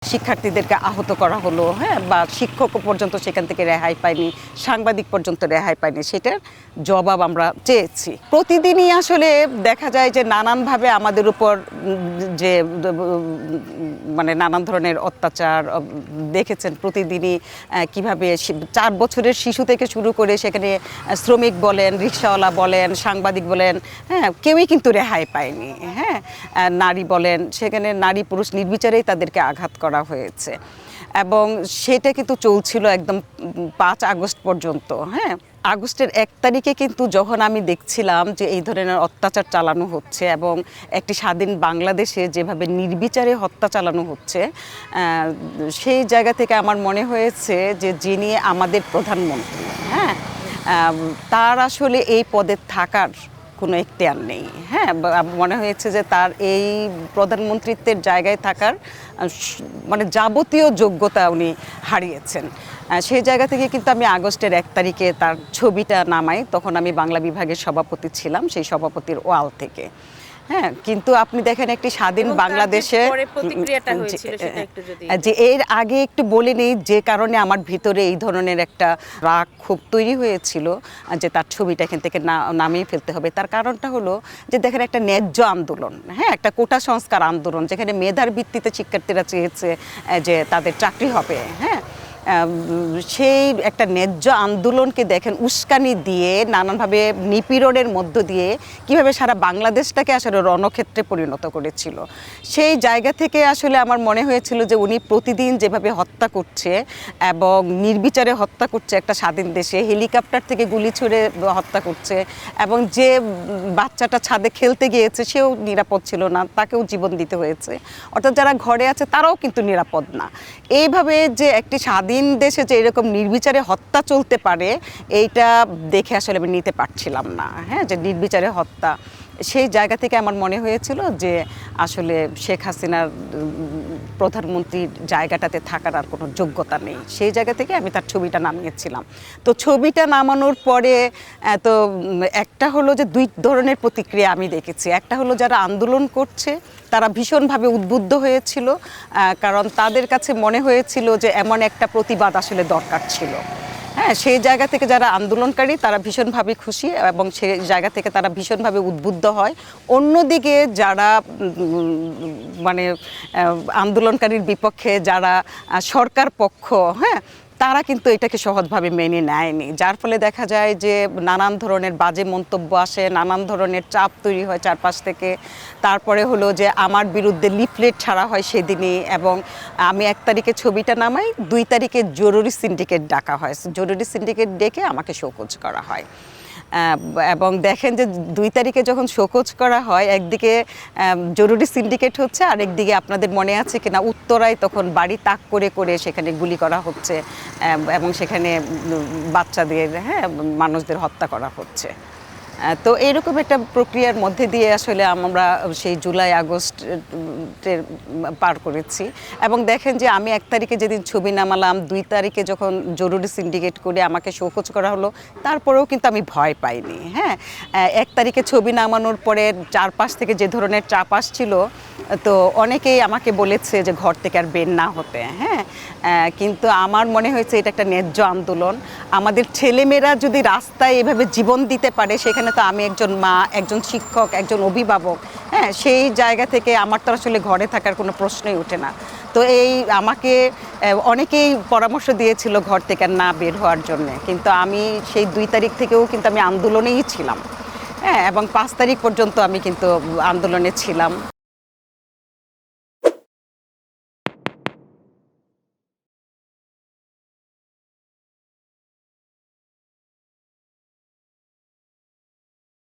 শিক্ষার্থীদেরকে আহত করা হলো, হ্যাঁ, বা শিক্ষক পর্যন্ত সেখান থেকে রেহাই পায়নি, সাংবাদিক পর্যন্ত রেহাই পায়নি, সেটার জবাব আমরা চেয়েছি। প্রতিদিনই আসলে দেখা যায় যে নানানভাবে আমাদের উপর যে মানে নানান ধরনের অত্যাচার দেখেছেন প্রতিদিনই, কিভাবে 4 বছরের শিশু থেকে শুরু করে সেখানে শ্রমিক বলেন, রিকশাওয়ালা বলেন, সাংবাদিক বলেন, হ্যাঁ, কেউই কিন্তু রেহাই পায়নি। হ্যাঁ, নারী বলেন, সেখানে নারী পুরুষ নির্বিচারেই তাদেরকে আঘাত করা হয়েছে এবং সেটা কিন্তু চলছিল একদম 5 আগস্ট পর্যন্ত। হ্যাঁ, আগস্টের 1 তারিখে কিন্তু যখন আমি দেখছিলাম যে এই ধরনের অত্যাচার চালানো হচ্ছে এবং একটি স্বাধীন বাংলাদেশে যেভাবে নির্বিচারে হত্যা চালানো হচ্ছে, সেই জায়গা থেকে আমার মনে হয়েছে যে যিনি আমাদের প্রধানমন্ত্রী, হ্যাঁ, তার আসলে এই পদে থাকার কোনো এখতিয়ার নেই। হ্যাঁ, মনে হয়েছে যে তার এই প্রধানমন্ত্রীত্বের জায়গায় থাকার মানে যাবতীয় যোগ্যতা উনি হারিয়েছেন। সেই জায়গা থেকে কিন্তু আমি আগস্টের 1 তারিখে তার ছবিটা নামাই, তখন আমি বাংলা বিভাগের সভাপতি ছিলাম, সেই সভাপতির ওয়াল থেকে। হ্যাঁ, কিন্তু আপনি দেখেন একটি স্বাধীন বাংলাদেশে যে এর আগে একটু বলে নেই যে কারণে আমার ভিতরে এই ধরনের একটা রাগ ক্ষোভ তৈরি হয়েছিল যে তার ছবিটা এখান থেকে নামিয়ে ফেলতে হবে। তার কারণটা হলো যে দেখেন একটা ন্যায্য আন্দোলন, হ্যাঁ, একটা কোটা সংস্কার আন্দোলন, যেখানে মেধার ভিত্তিতে শিক্ষার্থীরা চেয়েছে যে তাদের চাকরি হবে। হ্যাঁ, সেই একটা ন্যায্য আন্দোলনকে দেখেন উস্কানি দিয়ে নানানভাবে নিপীড়নের মধ্য দিয়ে কিভাবে সারা বাংলাদেশটাকে আসলে রণক্ষেত্রে পরিণত করেছিল। সেই জায়গা থেকে আসলে আমার মনে হয়েছিল যে উনি প্রতিদিন যেভাবে হত্যা করছে এবং নির্বিচারে হত্যা করছে একটা স্বাধীন দেশে, হেলিকপ্টার থেকে গুলি ছুড়ে হত্যা করছে এবং যে বাচ্চাটা ছাদে খেলতে গিয়েছে সেও নিরাপদ ছিল না, তাকেও জীবন দিতে হয়েছে। অর্থাৎ যারা ঘরে আছে তারাও কিন্তু নিরাপদ না। এইভাবে যে একটি স্বাধীন দেশে যে এরকম নির্বিচারে হত্যা চলতে পারে, এইটা দেখে আসলে আমি নিতে পারছিলাম না। হ্যাঁ, যে নির্বিচারে হত্যা, সেই জায়গা থেকে আমার মনে হয়েছিল যে আসলে শেখ হাসিনার প্রধানমন্ত্রীর জায়গাটাতে থাকার আর কোনো যোগ্যতা নেই। সেই জায়গা থেকে আমি তার ছবিটা নামিয়েছিলাম। তো ছবিটা নামানোর পরে তো একটা হলো যে 2 ধরনের প্রতিক্রিয়া আমি দেখেছি। একটা হলো যারা আন্দোলন করছে তারা ভীষণভাবে উদ্বুদ্ধ হয়েছিল, কারণ তাদের কাছে মনে হয়েছিল যে এমন একটা প্রতিবাদ আসলে দরকার ছিল। হ্যাঁ, সেই জায়গা থেকে যারা আন্দোলনকারী তারা ভীষণভাবে খুশি এবং সেই জায়গা থেকে তারা ভীষণভাবে উদ্বুদ্ধ হয়। অন্যদিকে যারা মানে আন্দোলনকারীর বিপক্ষে, যারা সরকার পক্ষ, হ্যাঁ, তারা কিন্তু এটাকে সহজভাবে মেনে নেয়নি, যার ফলে দেখা যায় যে নানান ধরনের বাজে মন্তব্য আসে, নানান ধরনের চাপ তৈরি হয় চারপাশ থেকে। তারপরে হলো যে আমার বিরুদ্ধে লিফলেট ছাড়া হয় সেদিনই, এবং আমি 1 তারিখে ছবিটা নামাই, 2 তারিখে জরুরি সিন্ডিকেট ডাকা হয়, জরুরি সিন্ডিকেট ডেকে আমাকে শোকজ করা হয়। এবং দেখেন যে 2 তারিখে যখন শোকজ করা হয়, একদিকে জরুরি সিন্ডিকেট হচ্ছে, আর একদিকে আপনাদের মনে আছে কিনা উত্তরায় তখন বাড়ি তাক করে করে সেখানে গুলি করা হচ্ছে এবং সেখানে বাচ্চাদের, হ্যাঁ, মানুষদের হত্যা করা হচ্ছে। তো এইরকম একটা প্রক্রিয়ার মধ্যে দিয়ে আসলে আমরা সেই জুলাই আগস্টের পার করেছি। এবং দেখেন যে আমি 1 তারিখে যেদিন ছবি নামালাম, 2 তারিখে যখন জরুরি সিন্ডিকেট করে আমাকে শোকজ করা হলো, তারপরেও কিন্তু আমি ভয় পাইনি। হ্যাঁ, 1 তারিখে ছবি নামানোর পরে চারপাশ থেকে যে ধরনের চাপ আসছিল, তো অনেকেই আমাকে বলেছে যে ঘর থেকে আর বের না হতে। হ্যাঁ, কিন্তু আমার মনে হয়েছে এটা একটা ন্যায্য আন্দোলন। আমাদের ছেলেমেয়েরা যদি রাস্তায় এভাবে জীবন দিতে পারে, সেখানে তো আমি একজন মা, একজন শিক্ষক, একজন অভিভাবক, হ্যাঁ, সেই জায়গা থেকে আমার তো আসলে ঘরে থাকার কোনো প্রশ্নই ওঠে না। তো এই আমাকে অনেকেই পরামর্শ দিয়েছিল ঘর থেকে না বের হওয়ার জন্যে, কিন্তু আমি সেই 2 তারিখ থেকেও কিন্তু আমি আন্দোলনেই ছিলাম। হ্যাঁ, এবং 5 তারিখ পর্যন্ত আমি কিন্তু আন্দোলনে ছিলাম।